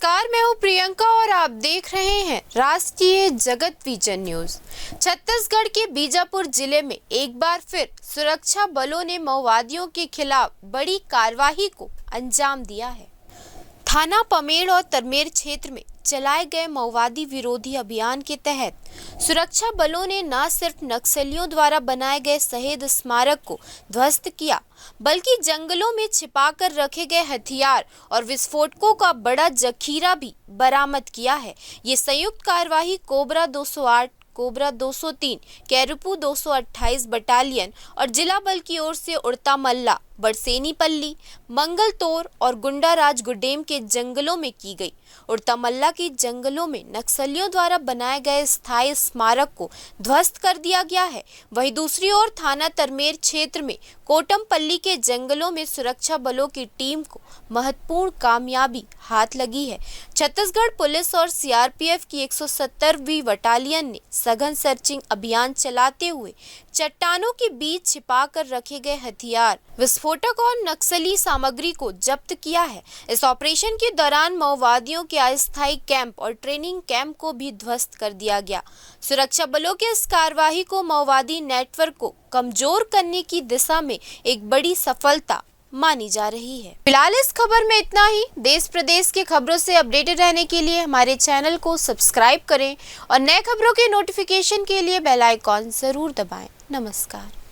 नमस्कार, मैं हूं प्रियंका और आप देख रहे हैं राष्ट्रीय जगत विजन न्यूज। छत्तीसगढ़ के बीजापुर जिले में एक बार फिर सुरक्षा बलों ने माओवादियों के खिलाफ बड़ी कार्रवाई को अंजाम दिया है। थाना पमेड़ और तरमेर क्षेत्र में चलाए गए माओवादी विरोधी अभियान के तहत सुरक्षा बलों ने न सिर्फ नक्सलियों द्वारा बनाए गए शहीद स्मारक को ध्वस्त किया, बल्कि जंगलों में छिपाकर रखे गए हथियार और विस्फोटकों का बड़ा जखीरा भी बरामद किया है। ये संयुक्त कार्रवाई कोबरा 208, कोबरा 203, कैरूपू 228 बटालियन और जिला बल की ओर से उड़ता मल्ला, बरसेनी-पल्ली, मंगलतोर और गुंडाराज गुडेम के जंगलों में की गई। उड़ता मल्ला के जंगलों में नक्सलियों द्वारा बनाए गए स्थायी स्मारक को ध्वस्त कर दिया गया है। वहीं दूसरी ओर थाना तरमेर क्षेत्र में कोटमपल्ली के जंगलों में सुरक्षा बलों की टीम को महत्वपूर्ण कामयाबी हाथ लगी है। छत्तीसगढ़ पुलिस और सीआरपीएफ की 170वीं बटालियन ने सघन सर्चिंग अभियान चलाते हुए चट्टानों के बीच छिपा कर रखे गए हथियार, विस्फोटक और नक्सली सामग्री को जब्त किया है। इस ऑपरेशन के दौरान माओवादियों के अस्थायी कैंप और ट्रेनिंग कैंप को भी ध्वस्त कर दिया गया। सुरक्षा बलों के इस कार्रवाई को माओवादी नेटवर्क को कमजोर करने की दिशा में एक बड़ी सफलता मानी जा रही है। फिलहाल इस खबर में इतना ही। देश प्रदेश के खबरों से अपडेटेड रहने के लिए हमारे चैनल को सब्सक्राइब करें और नए खबरों के नोटिफिकेशन के लिए बेल आइकॉन जरूर दबाएं। नमस्कार।